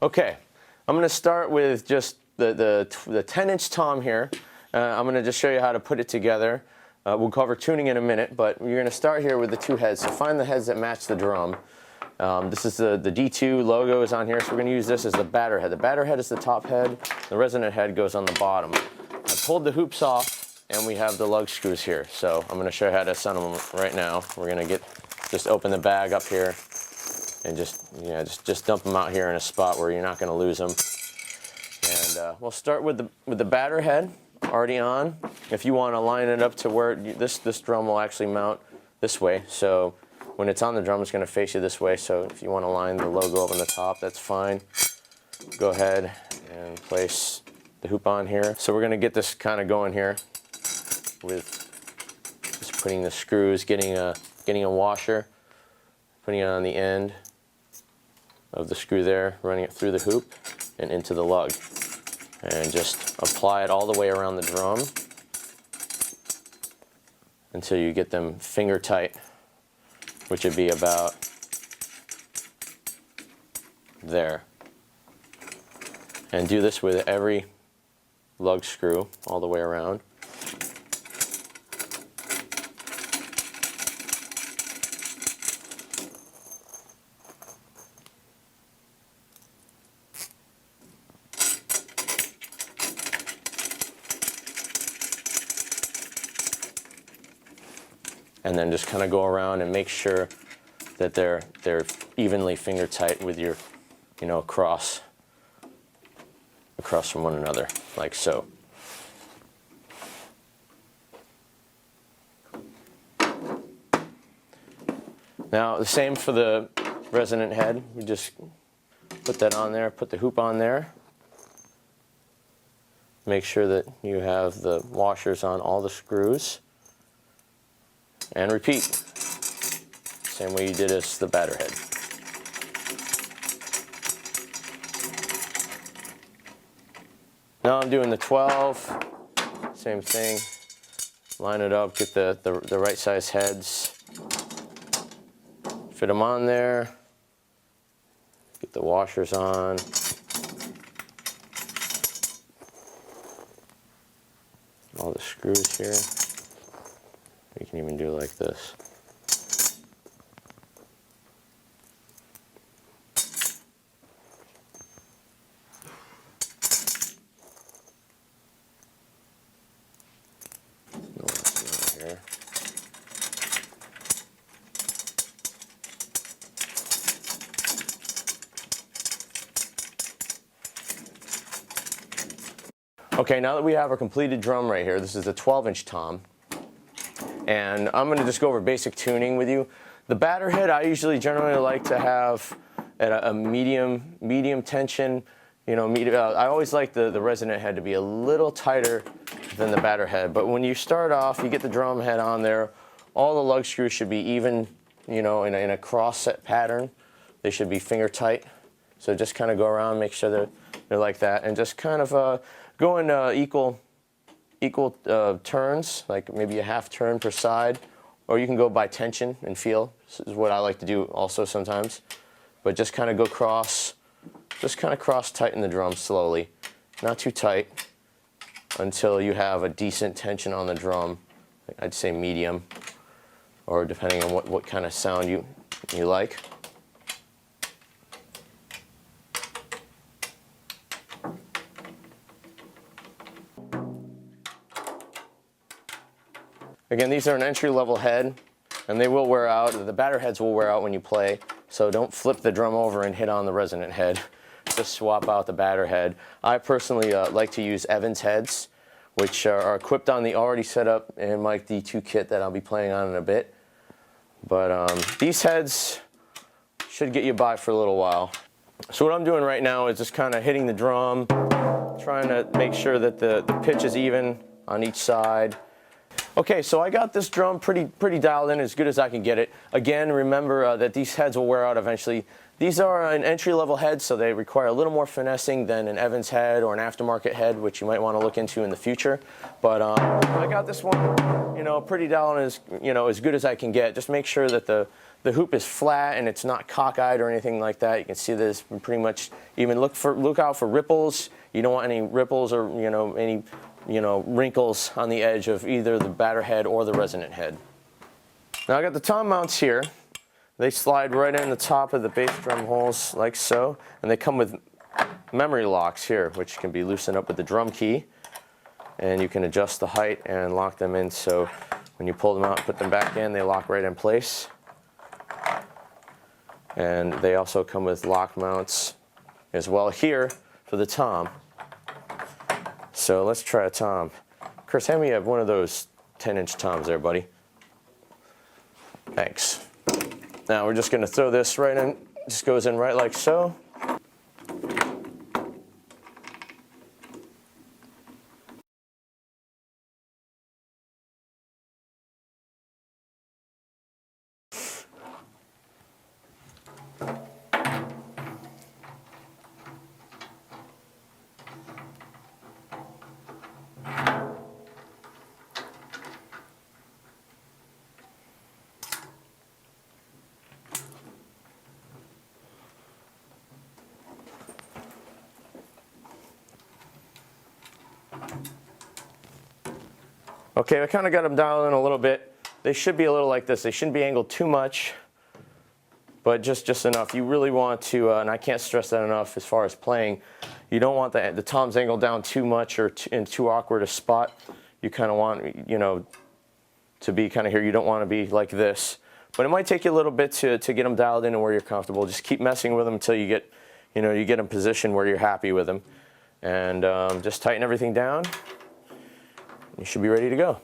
Okay, I'm going to start with just the 10-inch tom here. I'm going to just show you how to put it together. We'll cover tuning in a minute, but you're going to start here with the two heads. So find the heads that match the drum. This is the D2 logo is on here, so we're going to use this as the batter head. The batter head is the top head. The resonant head goes on the bottom. I pulled the hoops off, and we have the lug screws here. So I'm going to show you how to assemble them right now. We're going to just open the bag up here and just dump them out here in a spot where you're not going to lose them. And we'll start with the batter head already on. If you want to line it up to where this drum will actually mount this way, so when it's on the drum, it's going to face you this way. So if you want to line the logo up on the top, that's fine. Go ahead and place the hoop on here. So we're going to get this kind of going here with just putting the screws, getting a washer, putting it on the end of the screw there, running it through the hoop and into the lug, and just apply it all the way around the drum until you get them finger tight, which would be about there. And do this with every lug screw all the way around. And then just kind of go around and make sure that they're evenly finger tight with your, across from one another, like so. Now the same for the resonant head. We just put that on there, put the hoop on there. Make sure that you have the washers on all the screws. And repeat, same way you did as the batter head. Now I'm doing the 12, same thing. Line it up, get the right size heads, fit them on there, get the washers on. All the screws here. You can even do it like this. Here. Okay, now that we have our completed drum right here, this is a 12-inch tom. And I'm going to just go over basic tuning with you. The batter head I usually generally like to have at a medium tension. I always like the resonant head to be a little tighter than the batter head. But when you start off, you get the drum head on there. All the lug screws should be even, in a cross set pattern. They should be finger tight. So just kind of go around, make sure they're like that, and just kind of go in equal turns, like maybe a half turn per side, or you can go by tension and feel. This is what I like to do also sometimes. But just kind of go cross, just kind of cross tighten the drum slowly, not too tight, until you have a decent tension on the drum. I'd say medium, or depending on what kind of sound you like. Again, these are an entry-level head, and they will wear out. The batter heads will wear out when you play, so don't flip the drum over and hit on the resonant head. Just swap out the batter head. I personally like to use Evans heads, which are equipped on the already set up in my D2 kit that I'll be playing on in a bit. But these heads should get you by for a little while. So what I'm doing right now is just kind of hitting the drum, trying to make sure that the pitch is even on each side. Okay, so I got this drum pretty dialed in, as good as I can get it. Again, remember that these heads will wear out eventually. These are an entry-level head, so they require a little more finessing than an Evans head or an aftermarket head, which you might want to look into in the future. But I got this one, pretty dialed in, as good as I can get. Just make sure that the the hoop is flat and it's not cockeyed or anything like that. You can see this pretty much even. Look out for ripples. You don't want any ripples or any wrinkles on the edge of either the batter head or the resonant head. Now I got the tom mounts here. They slide right in the top of the bass drum holes like so, and they come with memory locks here, which can be loosened up with the drum key, and you can adjust the height and lock them in, so when you pull them out and put them back in, they lock right in place. And they also come with lock mounts as well here for the tom. So let's try a tom. Chris, hand me one of those 10-inch toms there, buddy. Thanks. Now we're just going to throw this right in. Just goes in right like so. Okay, I kind of got them dialed in a little bit. They should be a little like this. They shouldn't be angled too much, but just enough. You really want to, and I can't stress that enough as far as playing, you don't want the toms angled down too much or in too awkward a spot. You kind of want, to be kind of here. You don't want to be like this. But it might take you a little bit to get them dialed in and where you're comfortable. Just keep messing with them until you get, you get in position where you're happy with them. And just tighten everything down. You should be ready to go.